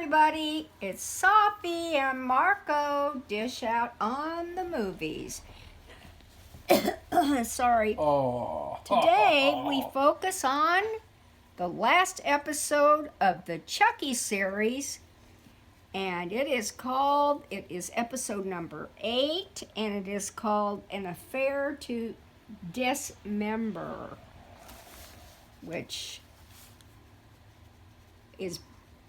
everybody, it's Safi and Marco dish out on the movies. Sorry. Oh. Today we focus on the last episode of the Chucky series, and it is episode number 8, and it is called An Affair to Dismember, which is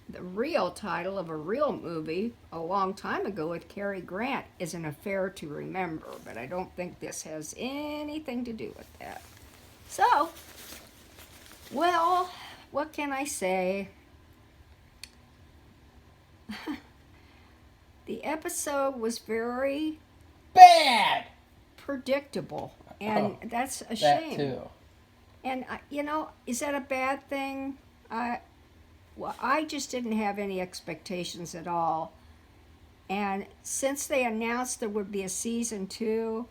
the real title of a real movie a long time ago with Cary Grant, is An Affair to Remember, but I don't think this has anything to do with that. So, well, what can I say? The episode was very bad, predictable, and that's a That shame. too. And, is that a bad thing? Well, I just didn't have any expectations at all. And since they announced there would be a season 2,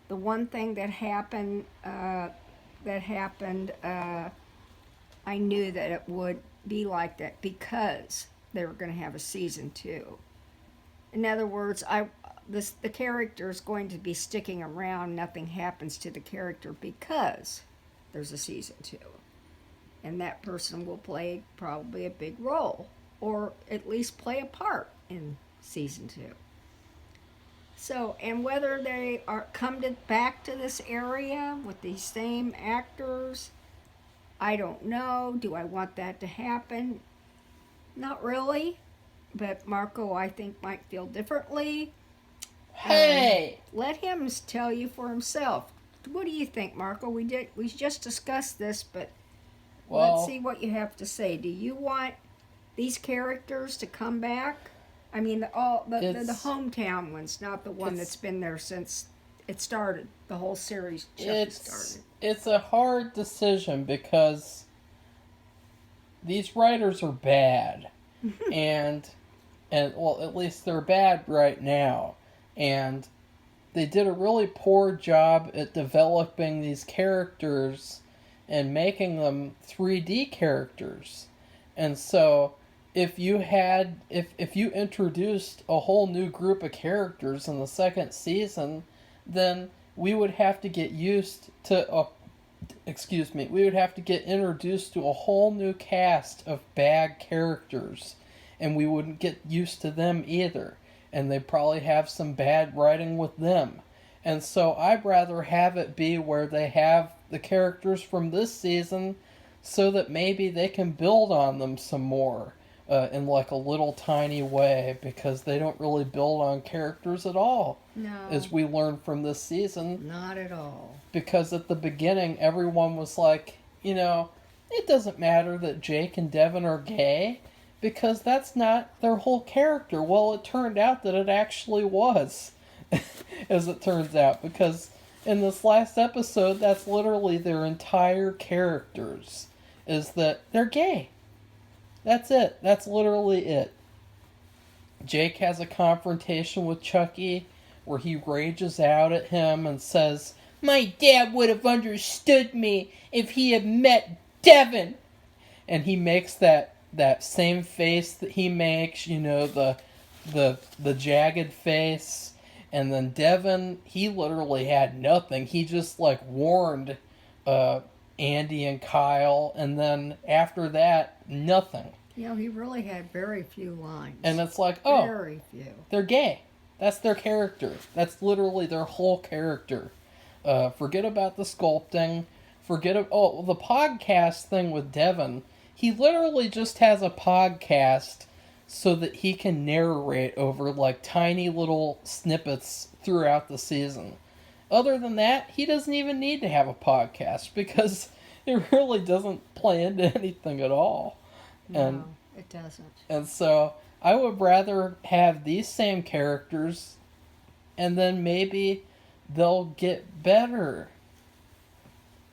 the one thing that happened, I knew that it would be like that because they were going to have a season 2. In other words, the character is going to be sticking around. Nothing happens to the character because there's a season 2. And that person will play probably a big role, or at least play a part in season 2. So, and whether they come back to this area with these same actors, I don't know. Do I want that to happen? Not really, but Marco, I think, might feel differently. Hey! Let him tell you for himself. What do you think, Marco? We just discussed this, but let's see what you have to say. Do you want these characters to come back? I mean, the hometown ones, not the one that's been there since it started. The whole series started. It's a hard decision because these writers are bad, and well, at least they're bad right now, and they did a really poor job at developing these characters and making them 3D characters. And so if you introduced a whole new group of characters in the second season, then we would have to get introduced to a whole new cast of bad characters, and we wouldn't get used to them either, and they'd probably have some bad writing with them. And so I'd rather have it be where they have the characters from this season so that maybe they can build on them some more in like a little tiny way, because they don't really build on characters at all. No. As we learned from this season. Not at all. Because at the beginning everyone was like, it doesn't matter that Jake and Devin are gay because that's not their whole character. Well, it turned out that it actually was. As it turns out, because in this last episode, that's literally their entire characters, is that they're gay. That's it. That's literally it. Jake has a confrontation with Chucky where he rages out at him and says, "My dad would have understood me if he had met Devin." And he makes that same face that he makes, the jagged face. And then Devin, he literally had nothing. He just warned Andy and Kyle, and then after that, nothing. He really had very few lines. And it's like, very few. They're gay. That's their character. That's literally their whole character. Forget about the sculpting. The podcast thing with Devin. He literally just has a podcast so that he can narrate over tiny little snippets throughout the season. Other than that, he doesn't even need to have a podcast because it really doesn't play into anything at all. No, it doesn't. And so I would rather have these same characters, and then maybe they'll get better,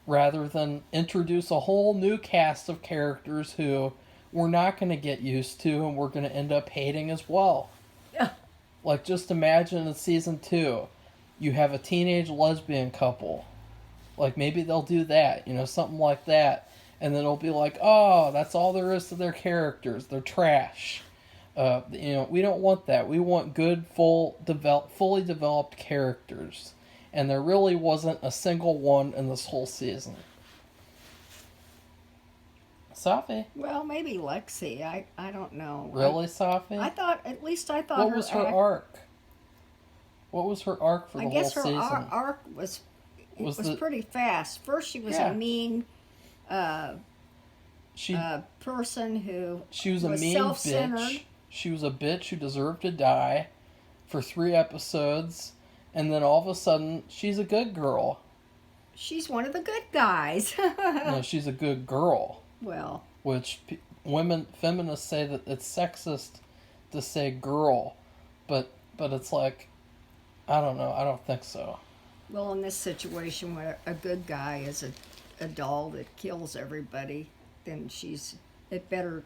rather than introduce a whole new cast of characters who we're not going to get used to and we're going to end up hating as well. Yeah. Just imagine in season 2, you have a teenage lesbian couple. Maybe they'll do that, something like that. And then it'll be like, oh, that's all there is to their characters. They're trash. We don't want that. We want good, fully developed characters, and there really wasn't a single one in this whole season. Safi. Well, maybe Lexi. I don't know. Really, Safi? I thought, at least I thought What was her arc? What was her arc for the whole season? I guess her arc was pretty fast. First, she was a mean person who she was a mean self-centered. bitch. She was a bitch who deserved to die for 3 episodes, and then all of a sudden, she's a good girl. She's one of the good guys. No, she's a good girl. Well, which feminists say that it's sexist to say girl, but it's like, I don't know. I don't think so. Well, in this situation, where a good guy is a doll that kills everybody, then it's better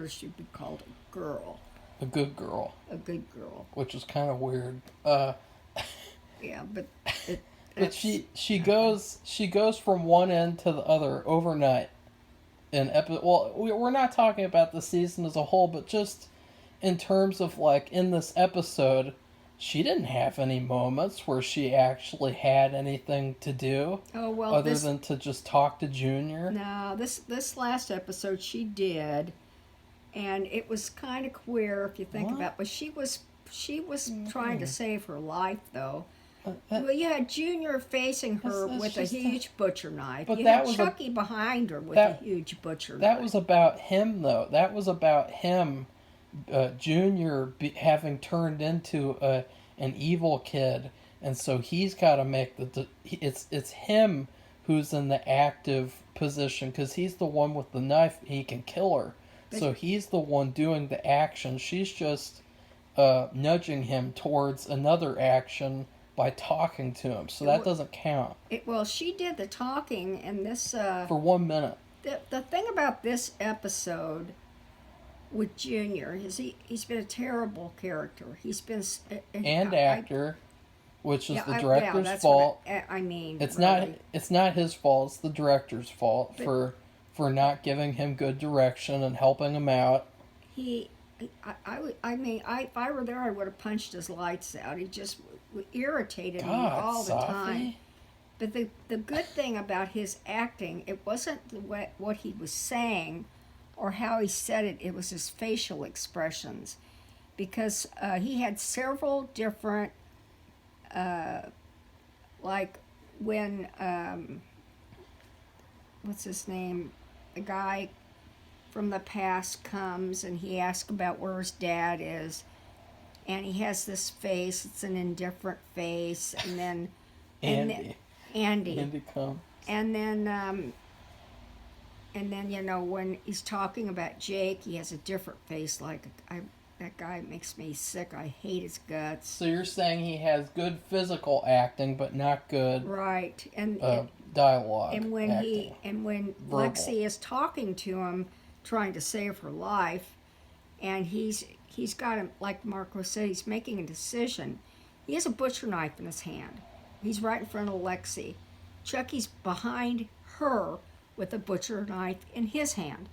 she be called a girl. A good girl. A good girl. Which is kind of weird. Yeah, but but she goes from one end to the other overnight. Well, we're not talking about the season as a whole, but just in terms of like in this episode, she didn't have any moments where she actually had anything to do. Oh well, other than to just talk to Junior. No, this last episode she did, and it was kind of queer if you think about it. But she was trying to save her life though. Well, you had Junior facing her with a huge butcher knife. But you had Chucky behind her with a huge butcher knife. That was about him, though. That was about him, Junior, having turned into an evil kid, and so he's got to make it's him who's in the active position because he's the one with the knife. He can kill her, so he's the one doing the action. She's just nudging him towards another action by talking to him, so that doesn't count. Well, she did the talking, and this for 1 minute. The thing about this episode with Junior is he's been a terrible character. He's been actor, which is the director's fault. It's really. It's not his fault. It's the director's fault for not giving him good direction and helping him out. If I were there, I would have punched his lights out. He just irritated me all the time. But the good thing about his acting, it wasn't what he was saying or how he said it. It was his facial expressions, because he had several different, like when what's his name, the guy from the past comes and he asks about where his dad is, and he has this face. It's an indifferent face, and then Andy comes, and then when he's talking about Jake, he has a different face. Like that guy makes me sick. I hate his guts. So you're saying he has good physical acting, but not good dialogue. And when acting. Verbal. Lexi is talking to him, trying to save her life, and he's got him, like Marco said, he's making a decision. He has a butcher knife in his hand. He's right in front of Lexi. Chucky's behind her with a butcher knife in his hand,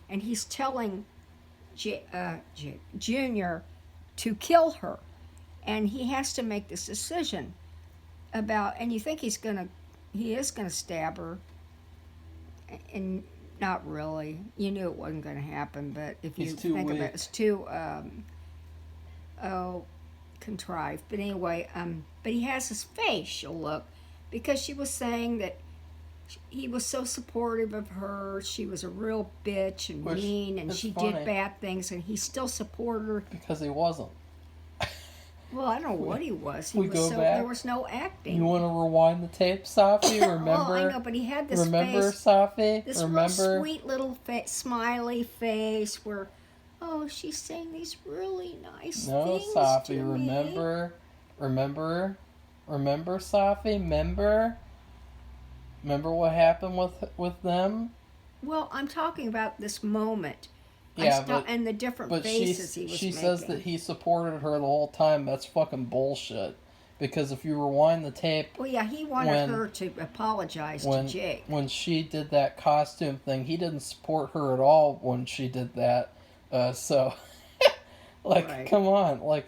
and he's telling Junior to kill her, and he has to make this decision about. And you think he is gonna stab her, and not really. You knew it wasn't going to happen, but if you think of it, it's too contrived. But anyway, but he has his facial look, because she was saying that he was so supportive of her. She was a real bitch and mean, and she did bad things, and he still supported her. Because he wasn't. Well, I don't know what he was. There was no acting. You want to rewind the tape, Safi? Remember? Oh, I know, but he had this remember, face. Safi? This real sweet little smiley face where, she's saying these really nice things No, Safi, to remember, Safi, remember what happened with them? Well, I'm talking about this moment. Yeah, and the different faces he was making. She says that he supported her the whole time. That's fucking bullshit. Because if you rewind the tape... Well, yeah, he wanted her to apologize to Jake. When she did that costume thing, he didn't support her at all when she did that. So, Like, Right. come on, like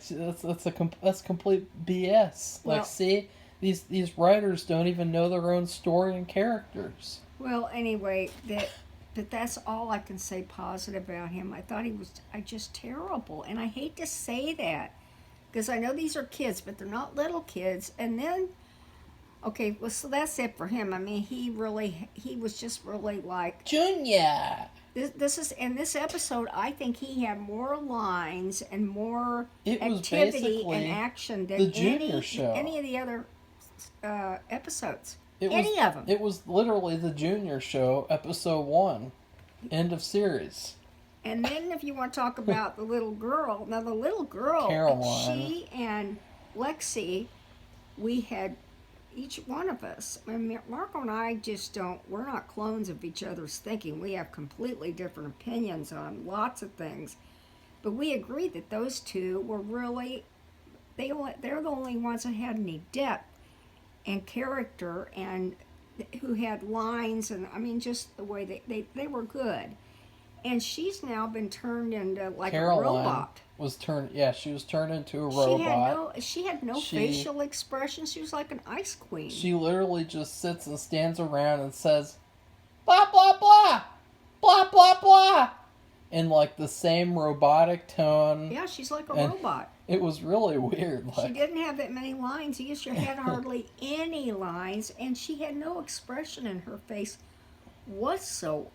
that's complete BS. Well- Like, see, these writers don't even know their own story and characters. Well, anyway, but that's all I can say positive about him. I thought he was just terrible, and I hate to say that because I know these are kids, but they're not little kids. And then, okay, well, so that's it for him. I mean, he was just really like Junior. this is in this episode. I think he had more lines and more It was activity basically and action than the Junior show. any of the other episodes. It Any was, of them. It was literally the Junior show, episode 1, end of series. And then if you want to talk about the little girl, now the little girl, Caroline. she and Lexi, we had each one of us. I mean, Marco and I just don't. We're not clones of each other's thinking. We have completely different opinions on lots of things, but we agreed that those two were really they're the only ones that had any depth and character and who had lines, and I mean just the way they were good. And she's now been turned into like Caroline a robot. was turned. Yeah, she was turned into a robot. She had no She- facial expression. She was like an ice queen. She literally just sits and stands around and says, blah blah blah, blah blah blah, in like the same robotic tone. Yeah, she's like a And- robot. It was really weird. She Like, didn't have that many lines. She had hardly any lines, and she had no expression in her face whatsoever.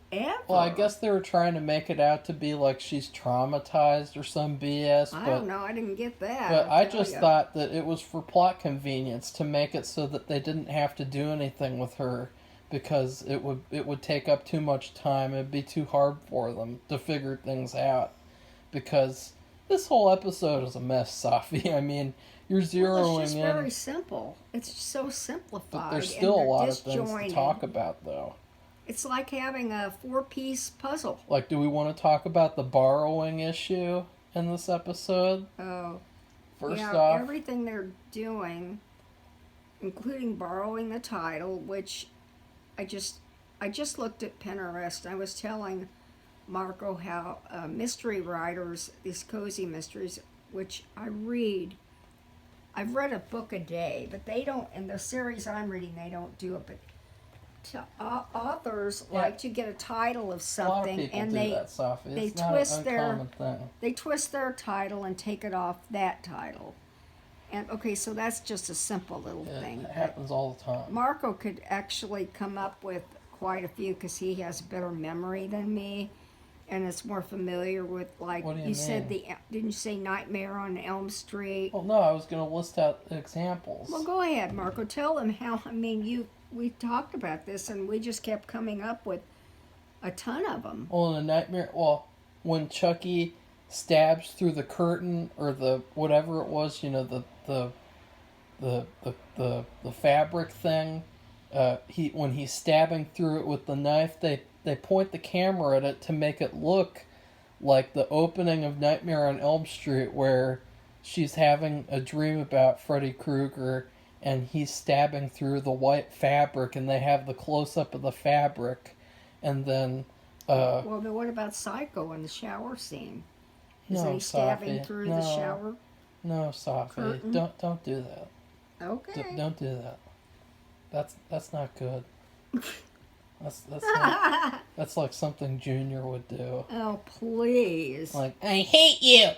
well, I guess they were trying to make it out to be like she's traumatized or some BS. I But don't know. I didn't get that. But I'll I tell just ya. thought that it was for plot convenience to make it so that they didn't have to do anything with her because it would take up too much time. It'd be too hard for them to figure things out because this whole episode is a mess, Safi. I mean, you're zeroing it's just in, very simple. It's so simplified. but there's and still a they're lot of things to disjointed. talk about, though. It's like having a 4-piece puzzle. Like, do we want to talk about the borrowing issue in this episode? Oh, First yeah, off, everything they're doing, including borrowing the title, which I just looked at Pinterest. I was telling Marco how mystery writers, these cozy mysteries, which I've read a book a day, but they don't, in the series I'm reading, they don't do it, but authors Yeah. like to get a title of a lot of something people and do they that, Safi. they It's not twist an their- uncommon thing. they twist their title and take it off that title. And okay, so that's just a simple little thing. It But happens all the time. Marco could actually come up with quite a few because he has better memory than me, and it's more familiar with, like What do you you said. mean? Didn't you say Nightmare on Elm Street? Well, no, I was going to list out examples. Well, go ahead, Marco. Tell them how. I mean, we talked about this, and we just kept coming up with a ton of them. Well, in a nightmare, when Chucky stabs through the curtain or the whatever it was, you know, the fabric thing. When he's stabbing through it with the knife, they point the camera at it to make it look like the opening of Nightmare on Elm Street, where she's having a dream about Freddy Krueger and he's stabbing through the white fabric, and they have the close up of the fabric, and then. Well, then what about Psycho in the shower scene? Isn't No, he stabbing Safi. through No. the shower? No, Safi, Curtain? don't do that. Okay. Don't do that. That's not good. That's like something Junior would do. Oh, please. Like, I hate you.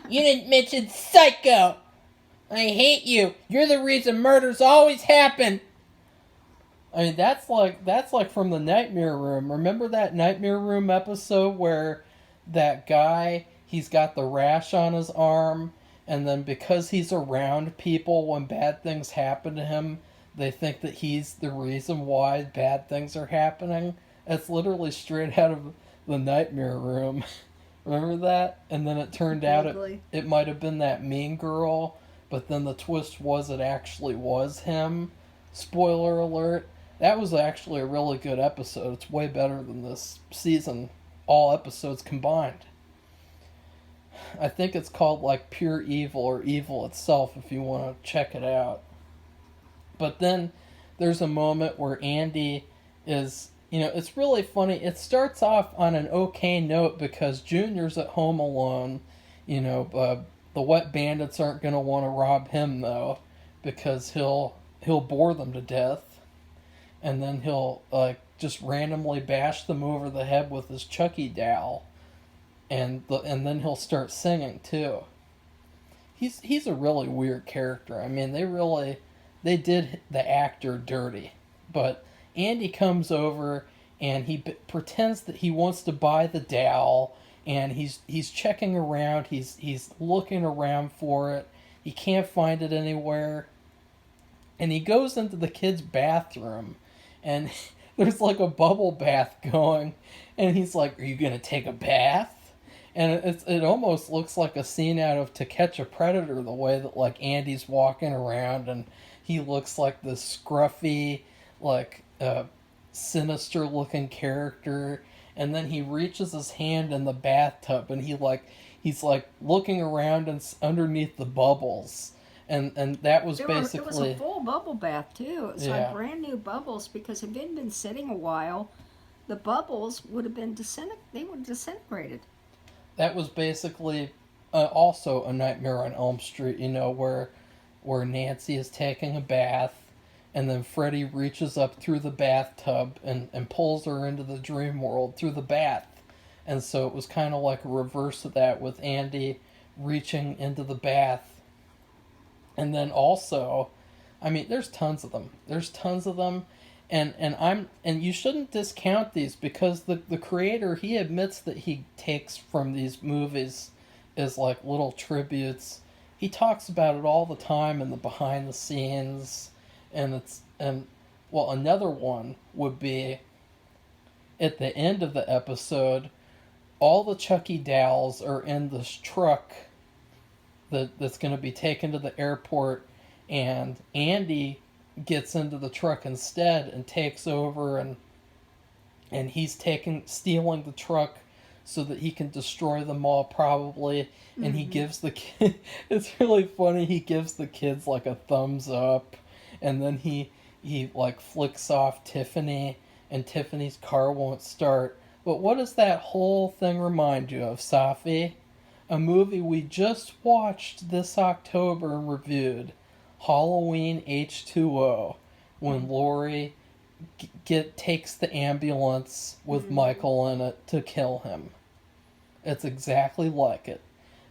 You didn't mention Psycho. I hate you. You're the reason murders always happen. I mean, that's like from the Nightmare Room. Remember that Nightmare Room episode where that guy, he's got the rash on his arm, and then because he's around people when bad things happen to him, they think that he's the reason why bad things are happening. It's literally straight out of the Nightmare Room. Remember that? And then it turned out Vaguely. it might have been that mean girl, but then the twist was it actually was him. Spoiler alert. That was actually a really good episode. It's way better than this season, all episodes combined. I think it's called like Pure Evil or Evil Itself if you want to check it out. But then there's a moment where Andy is, it's really funny. It starts off on an okay note because Junior's at home alone. The wet bandits aren't going to want to rob him though, because he'll bore them to death, and then he'll just randomly bash them over the head with his Chucky doll, and then he'll start singing too. He's a really weird character. I mean, they did the actor dirty, but Andy comes over and he pretends that he wants to buy the doll, and he's checking around. He's looking around for it. He can't find it anywhere, and he goes into the kid's bathroom, and there's like a bubble bath going, and he's like, "Are you gonna take a bath?" And it almost looks like a scene out of To Catch a Predator, the way that like Andy's walking around and he looks like this scruffy, like sinister looking character, and then he reaches his hand in the bathtub and he's like looking around and underneath the bubbles. And that was basically it was a full bubble bath too. It was Yeah. like brand new bubbles, because if it had been sitting a while, the bubbles would have been disintegrated. That was basically also a Nightmare on Elm Street, where Nancy is taking a bath, and then Freddy reaches up through the bathtub and pulls her into the dream world through the bath. And so it was kind of like a reverse of that, with Andy reaching into the bath. And then also, I mean, there's tons of them. And you shouldn't discount these, because the creator, he admits that he takes from these movies as like little tributes. He talks about it all the time in the behind the scenes, and another one would be at the end of the episode, all the Chucky dolls are in this truck that's going to be taken to the airport, and Andy gets into the truck instead and takes over, and he's stealing the truck so that he can destroy them all, probably. And he gives the kid, it's really funny, he gives the kids like a thumbs up, and then he like flicks off Tiffany, and Tiffany's car won't start. But what does that whole thing remind you of, Safi? A movie we just watched this October and reviewed, Halloween H2O, when Laurie takes the ambulance with Michael in it to kill him. It's exactly like it.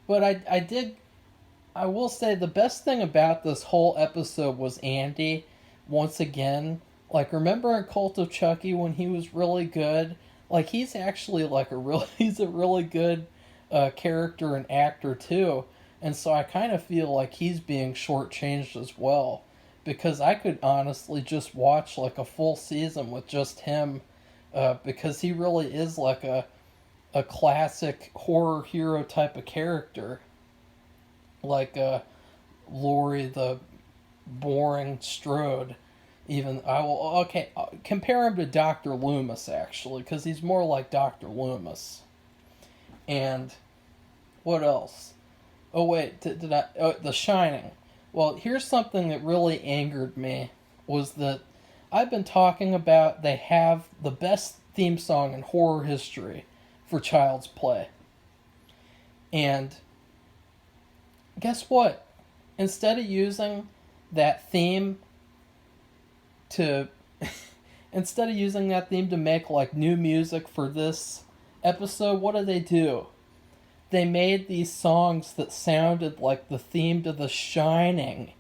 But I will say the best thing about this whole episode was Andy, once again. Like, remember in Cult of Chucky when he was really good? Like, he's actually like he's a really good character and actor too. And so I kind of feel like he's being shortchanged as well, because I could honestly just watch like a full season with just him, because he really is like a classic horror hero type of character, like Laurie the boring Strode. Even compare him to Dr. Loomis, actually, because he's more like Dr. Loomis. And what else? Oh wait, did I? Oh, The Shining. Well, here's something that really angered me, was that I've been talking about they have the best theme song in horror history for Child's Play. And guess what? Instead of using that theme to make like new music for this episode, what do? They made these songs that sounded like the theme to The Shining.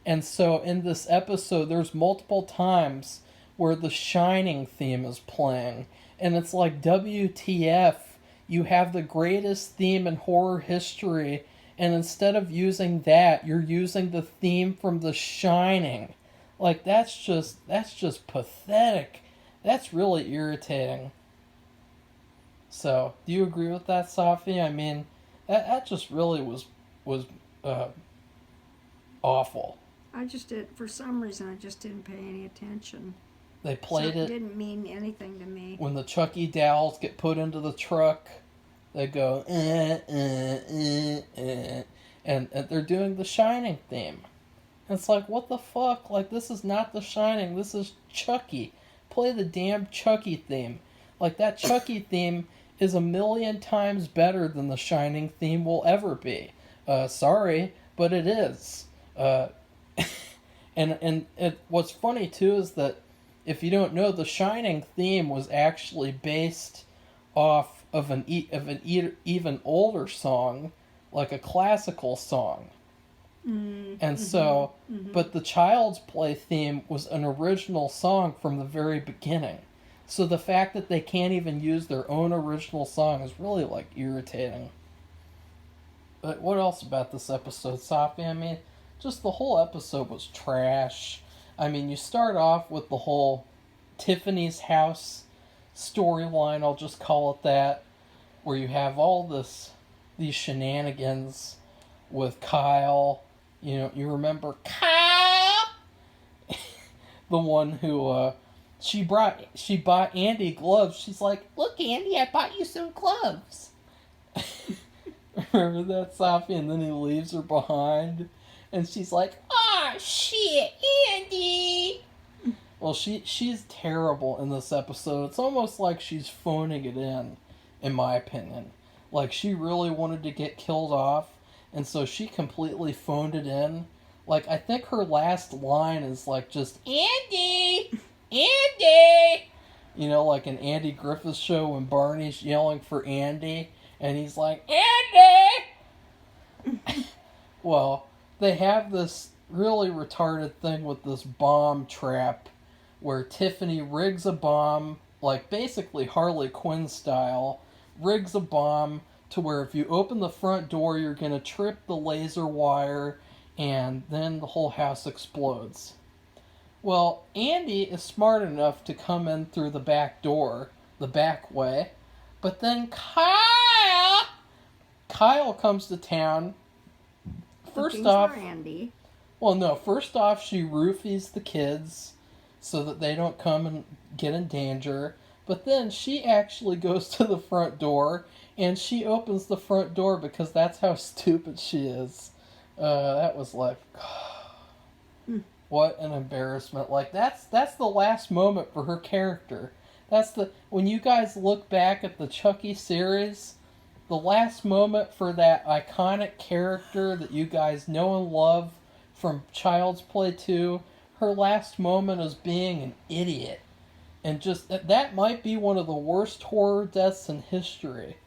And so in this episode, there's multiple times where The Shining theme is playing. And it's like, WTF, you have the greatest theme in horror history, and instead of using that, you're using the theme from The Shining. Like, that's just pathetic. That's really irritating. So, do you agree with that, Safi? I mean, that just really was awful. For some reason, I just didn't pay any attention. They played it. It didn't mean anything to me. When the Chucky dolls get put into the truck, they go, and they're doing the Shining theme. And it's like, what the fuck? Like, this is not The Shining. This is Chucky. Play the damn Chucky theme. Like, that Chucky theme is a million times better than the Shining theme will ever be. Sorry, but it is. What's funny too is that if you don't know, the Shining theme was actually based off of an even older song, like a classical song. And so, but the Child's Play theme was an original song from the very beginning. So the fact that they can't even use their own original song is really, like, irritating. But what else about this episode, Safi? I mean, just the whole episode was trash. I mean, you start off with the whole Tiffany's house storyline, I'll just call it that, where you have all these shenanigans with Kyle. You know, you remember Kyle? The one who, she bought Andy gloves. She's like, "Look, Andy, I bought you some gloves." Remember that, Safi? And then he leaves her behind. And she's like, "Ah, shit, Andy!" Well, she's terrible in this episode. It's almost like she's phoning it in my opinion. Like, she really wanted to get killed off, and so she completely phoned it in. Like, I think her last line is like just, "Andy! Andy!" You know, like an Andy Griffith show when Barney's yelling for Andy, and he's like, "Andy!" Well, they have this really retarded thing with this bomb trap where Tiffany rigs a bomb, like basically Harley Quinn style, rigs a bomb to where if you open the front door, you're going to trip the laser wire, and then the whole house explodes. Well, Andy is smart enough to come in through the back door, the back way, but then Kyle comes to town. First off, Andy. Well, no, first off, she roofies the kids so that they don't come and get in danger. But then she actually goes to the front door, and she opens the front door because that's how stupid she is. That was like, what an embarrassment. Like, that's the last moment for her character. When you guys look back at the Chucky series, the last moment for that iconic character that you guys know and love from Child's Play 2, her last moment is being an idiot. And just, that might be one of the worst horror deaths in history.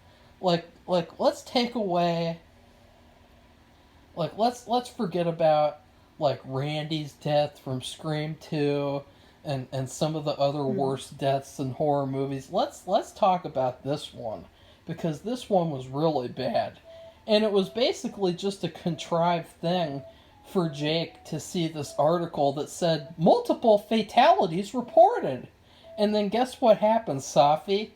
Like, let's take away, like, let's forget about, like, Randy's death from Scream 2 and some of the other worst deaths in horror movies. Let's talk about this one, because this one was really bad. And it was basically just a contrived thing for Jake to see this article that said multiple fatalities reported. And then guess what happened, Safi?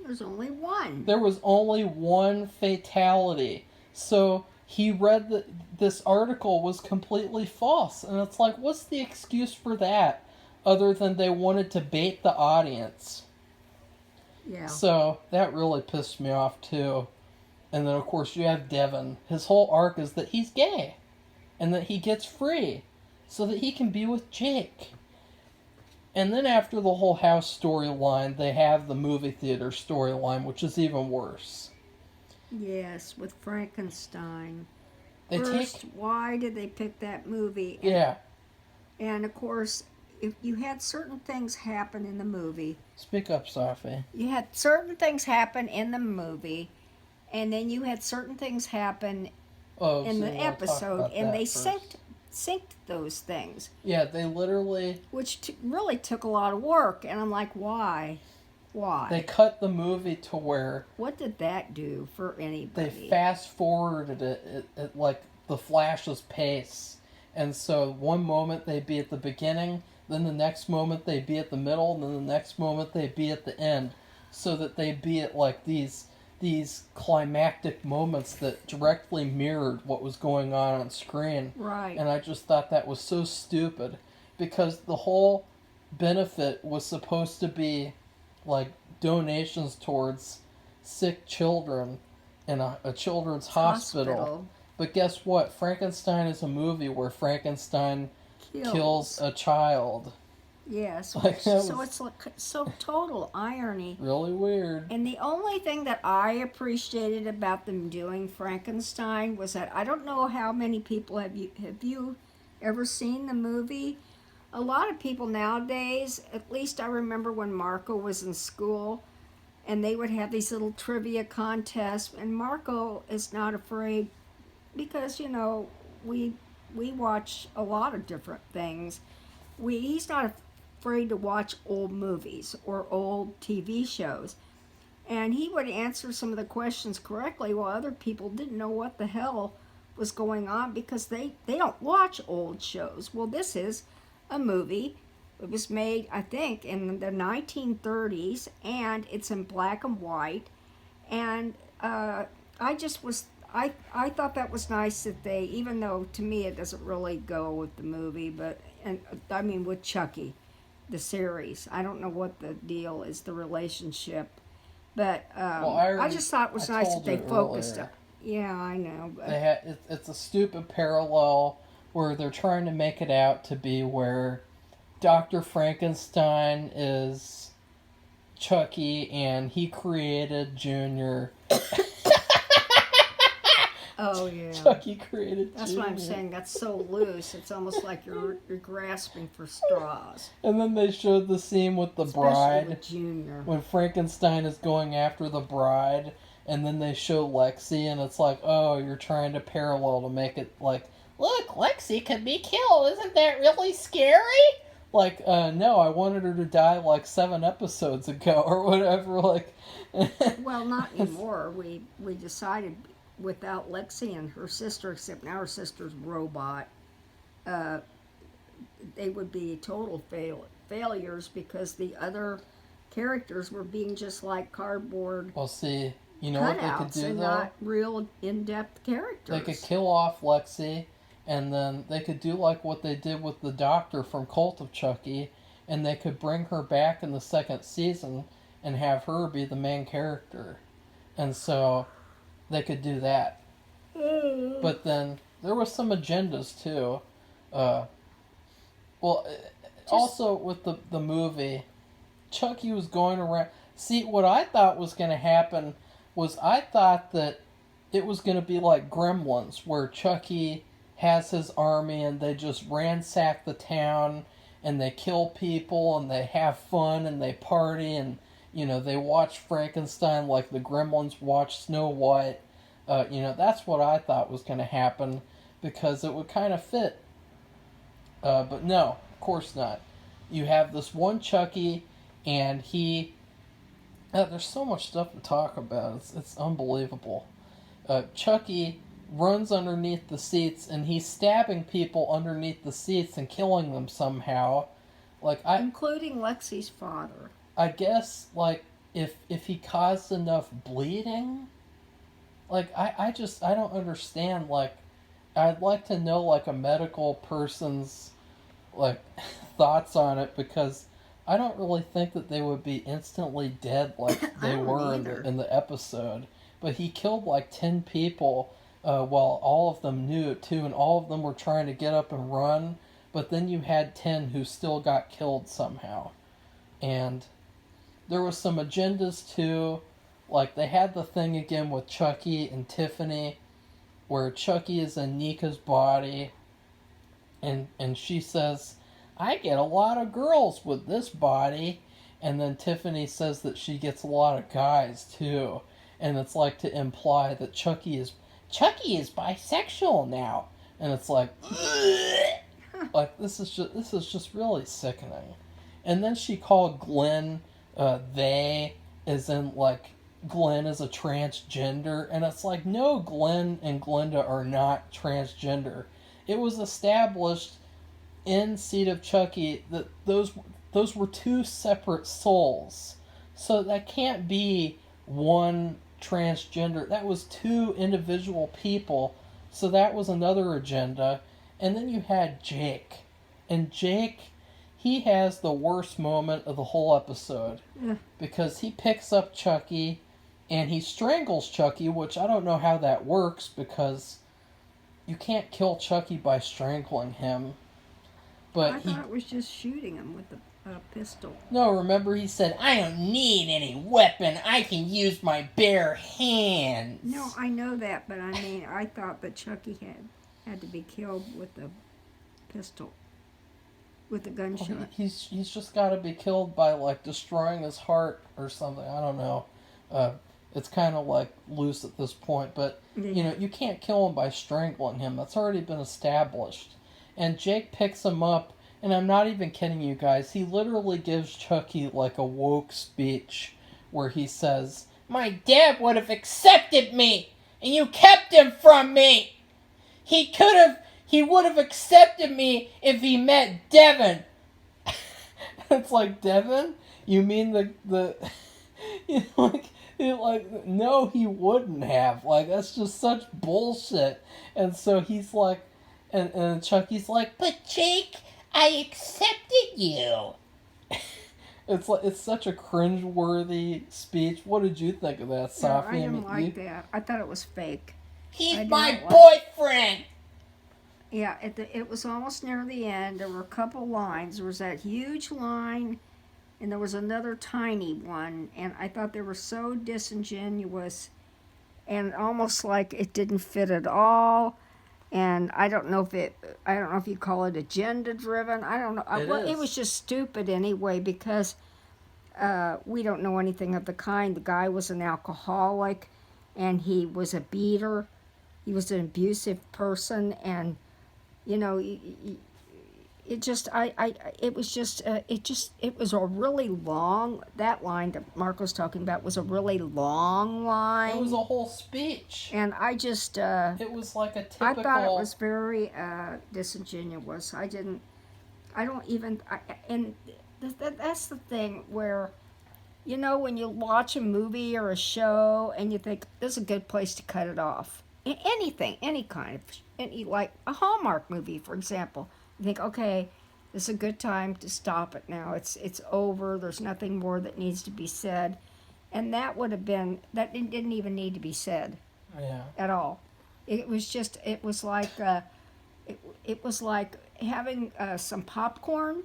There's only one. There was only one fatality. So he read that this article was completely false. And it's like, what's the excuse for that? Other than they wanted to bait the audience. Yeah. So that really pissed me off too. And then of course you have Devin. His whole arc is that he's gay. And that he gets free. So that he can be with Jake. And then after the whole house storyline, they have the movie theater storyline, which is even worse. Yes, with Frankenstein. They First, why did they pick that movie? Yeah. And of course, if you had certain things happen in the movie. Speak up, Safi. You had certain things happen in the movie, and then you had certain things happen in the episode, and they synced those things. Yeah, they literally... Which really took a lot of work, and I'm like, why? Why? They cut the movie to where... What did that do for anybody? They fast-forwarded it at like the Flash's pace. And so one moment they'd be at the beginning, then the next moment they'd be at the middle, and then the next moment they'd be at the end. So that they'd be at like these climactic moments that directly mirrored what was going on screen. Right. And I just thought that was so stupid, because the whole benefit was supposed to be like donations towards sick children in a children's hospital. But guess what? Frankenstein is a movie where Frankenstein kills a child. Yes, Like, that so was it's like so total irony. really weird. And the only thing that I appreciated about them doing Frankenstein was that I don't know how many people have you ever seen the movie? A lot of people nowadays, at least I remember when Marco was in school, and they would have these little trivia contests, and Marco is not afraid because we we watch a lot of different things. He's not afraid to watch old movies or old TV shows, and he would answer some of the questions correctly while other people didn't know what the hell was going on because they don't watch old shows. Well, this is a movie. It was made, I think, in the 1930s, and it's in black and white. And I just was I thought that was nice that they, even though to me it doesn't really go with the movie, but and I mean with Chucky, the series. I don't know what the deal is, the relationship, but I just thought it was nice that they focused. Yeah, I know. But it's a stupid parallel where they're trying to make it out to be where Dr. Frankenstein is Chucky and he created Junior. Oh yeah. Chucky created That's Junior. what I'm saying. That's so loose. It's almost like you're grasping for straws. And then they showed the scene with the Especially bride with Junior. when Frankenstein is going after the bride, and then they show Lexi, and it's like, oh, you're trying to parallel to make it like, look, Lexi could be killed. Isn't that really scary? Like, no, I wanted her to die like 7 episodes ago or whatever. Like, Well, not anymore. We decided without Lexi and her sister, except now her sister's robot, they would be total failures because the other characters were being just like cardboard well, see, you know what they could cutouts do and though? not real in-depth characters. They could kill off Lexi, and then they could do like what they did with the Doctor from Cult of Chucky, and they could bring her back in the 2nd season and have her be the main character. And so they could do that. But then there was some agendas too. Also with the movie, Chucky was going around. See, what I thought was going to happen was I thought that it was going to be like Gremlins, where Chucky has his army and they just ransack the town and they kill people and they have fun and they party and they watch Frankenstein like the Gremlins watch Snow White. That's what I thought was going to happen because it would kind of fit. But no, of course not. You have this one Chucky, and he... there's so much stuff to talk about. It's unbelievable. Chucky runs underneath the seats, and he's stabbing people underneath the seats and killing them somehow. Including Lexi's father. I guess, if he caused enough bleeding... I don't understand, I'd like to know, a medical person's, thoughts on it, because I don't really think that they would be instantly dead like they were in the episode. But he killed, 10 people, while all of them knew it, too, and all of them were trying to get up and run, but then you had 10 who still got killed somehow. And there was some agendas, too. They had the thing again with Chucky and Tiffany, where Chucky is in Nika's body, and she says, I get a lot of girls with this body, and then Tiffany says that she gets a lot of guys, too, and it's to imply that Chucky is bisexual now, and it's this is just really sickening. And then she called Glenn, they, as in, Glenn is a transgender, and it's no, Glenn and Glenda are not transgender. It was established in Seed of Chucky that those were 2 separate souls. So that can't be one transgender. That was 2 individual people. So that was another agenda. And then you had Jake. And Jake, he has the worst moment of the whole episode. Yeah. Because he picks up Chucky and he strangles Chucky, which I don't know how that works because you can't kill Chucky by strangling him. But I thought it was just shooting him with pistol. No, remember he said, I don't need any weapon. I can use my bare hands. No, I know that, but I mean, I thought that Chucky had to be killed with a pistol, with a gunshot. Well, he's just got to be killed by, like, destroying his heart or something. I don't know. It's kind of, like, loose at this point. But, you know, you can't kill him by strangling him. That's already been established. And Jake picks him up, and I'm not even kidding you guys. He literally gives Chucky, like, a woke speech where he says, my dad would have accepted me, and you kept him from me. He would have accepted me if he met Devin. It's like, Devin? You mean the you know, like, no, he wouldn't have. Like, that's just such bullshit. And so he's like, and Chucky's like, but Jake, I accepted you. It's such a cringeworthy speech. What did you think of that, Safi? No, I didn't like that. I thought it was fake. He's my boyfriend. Yeah, it was almost near the end. There were a couple lines. There was that huge line, and there was another tiny one, and I thought they were so disingenuous, and almost like it didn't fit at all. And I don't know if you call it agenda driven. I don't know. It was just stupid anyway, because we don't know anything of the kind. The guy was an alcoholic, and he was a beater. He was an abusive person, and you know, it was a really long, that line that Marco's talking about was a really long line. It was a whole speech. And I just, it was like a typical... I thought it was very disingenuous. That's the thing where, you know, when you watch a movie or a show and you think, this is a good place to cut it off. Anything, any kind of, like a Hallmark movie, for example. You think, okay, this is a good time to stop it now. It's over. There's nothing more that needs to be said. And that didn't even need to be said. Yeah. At all. It was like having some popcorn,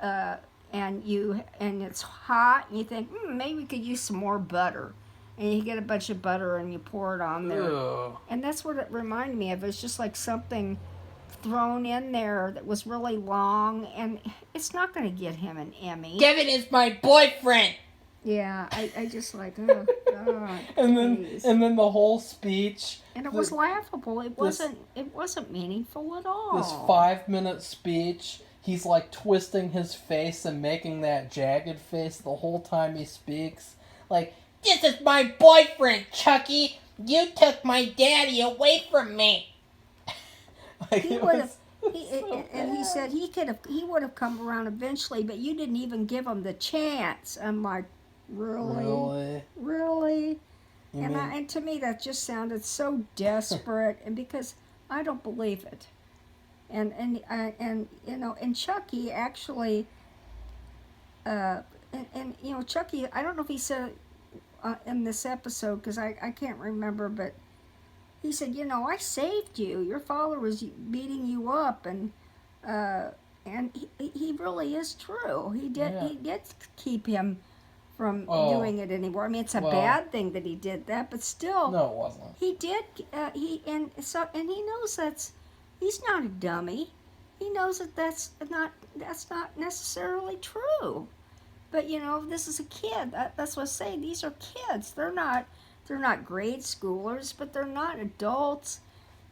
and it's hot, and you think, maybe we could use some more butter. And you get a bunch of butter and you pour it on there. Ugh. And that's what it reminded me of. It's just like something thrown in there that was really long, and it's not going to get him an Emmy. Devin is my boyfriend. Yeah, I just like, oh God. and then the whole speech. And it was laughable. It wasn't meaningful at all. This 5-minute speech, he's like twisting his face and making that jagged face the whole time he speaks. Like, this is my boyfriend, Chucky. You took my daddy away from me. Like, he said he would have come around eventually, but you didn't even give him the chance. I'm like, really? And to me that just sounded so desperate, and because I don't believe it. And you know, and Chucky actually, and you know, Chucky, I don't know if he said in this episode, because I can't remember, but he said, you know, I saved you. Your father was beating you up, and he really is true. He did keep him from doing it anymore. I mean, it's a bad thing that he did that, but still, no, it wasn't. He did. He knows he's not a dummy. He knows that that's not necessarily true. But you know, this is a kid. That's what I say. These are kids. They're not grade schoolers, but they're not adults.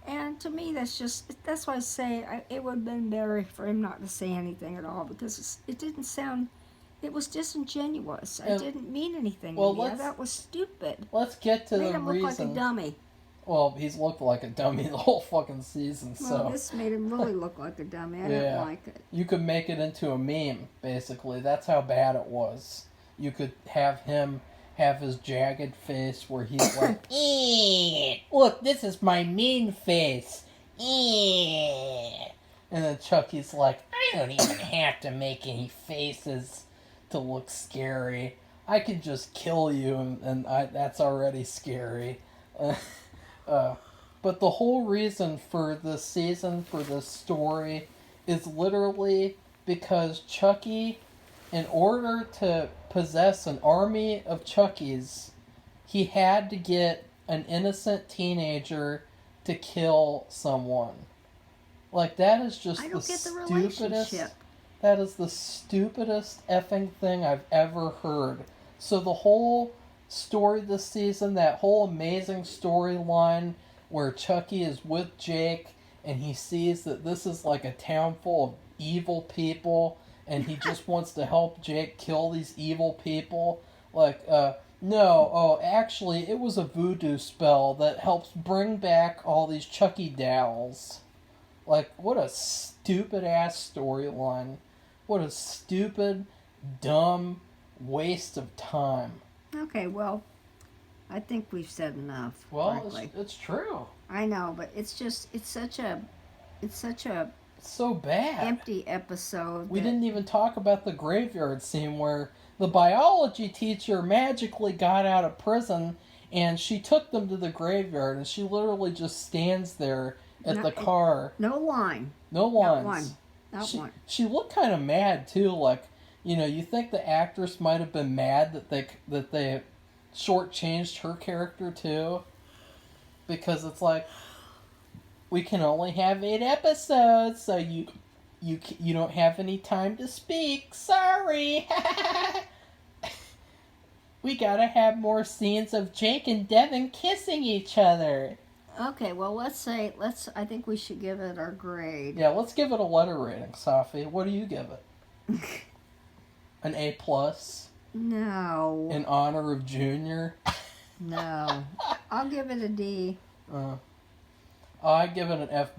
And to me, that's why I say it would have been better for him not to say anything at all, because it didn't sound. It was disingenuous. I didn't mean anything. That was stupid. Let's get to the reason. Made him look like a dummy. Well, he's looked like a dummy the whole fucking season, so... Well, this made him really look like a dummy. I didn't like it. You could make it into a meme, basically. That's how bad it was. You could have him have his jagged face where he's like, look, this is my mean face. And then Chucky's like, I don't even have to make any faces to look scary. I could just kill you, and that's already scary. But the whole reason for this season, for this story, is literally because Chucky in order to possess an army of Chuckies, he had to get an innocent teenager to kill someone. Like, that is just I don't get the stupidest. relationship. That is the stupidest effing thing I've ever heard. So the whole story this season, that whole amazing storyline where Chucky is with Jake and he sees that this is like a town full of evil people and he just wants to help Jake kill these evil people. Like, actually, it was a voodoo spell that helps bring back all these Chucky dolls. Like, what a stupid ass storyline. What a stupid, dumb waste of time. Okay, well, I think we've said enough. Well, it's true. I know, but it's such a It's so bad. empty episode. We didn't even talk about the graveyard scene where the biology teacher magically got out of prison and she took them to the graveyard and she literally just stands there at the car. No line. No lines. Not one. Not one. She looked kind of mad too. Like, you think the actress might have been mad that they shortchanged her character too, because it's like, we can only have 8 episodes, so you don't have any time to speak. Sorry. We gotta have more scenes of Jake and Devin kissing each other. Okay, well, I think we should give it our grade. Yeah, let's give it a letter rating, Safi. What do you give it? An A+? No. In honor of Junior? No. I'll give it a D. I give it an F-,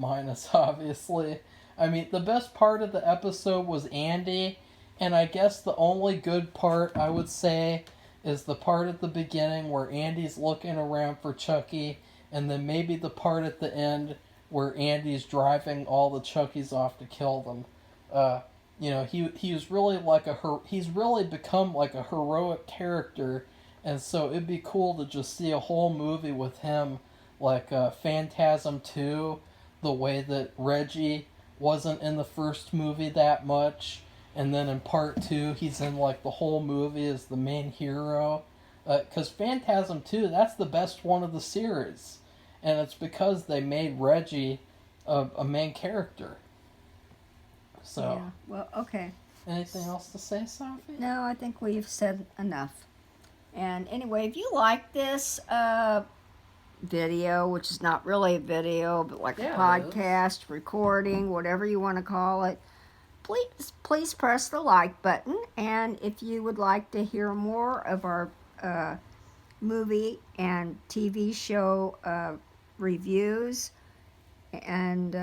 obviously. I mean, the best part of the episode was Andy, and I guess the only good part, I would say, is the part at the beginning where Andy's looking around for Chucky, and then maybe the part at the end where Andy's driving all the Chuckies off to kill them. He's really become like a heroic character, and so it'd be cool to just see a whole movie with him, like Phantasm 2, the way that Reggie wasn't in the first movie that much, and then in part 2 he's in like the whole movie as the main hero. Because Phantasm 2, that's the best one of the series, and it's because they made Reggie a main character. So, yeah. Well, okay. Anything else to say, Safi? No, I think we've said enough. And anyway, if you like this video, which is not really a video, but like a podcast, recording, whatever you want to call it, please press the like button. And if you would like to hear more of our movie and TV show reviews, and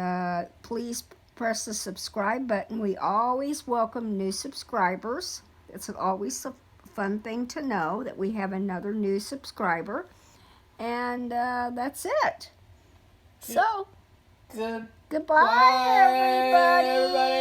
please press the subscribe button. We always welcome new subscribers. It's always a fun thing to know that we have another new subscriber. And that's it. So, Goodbye, goodbye, everybody.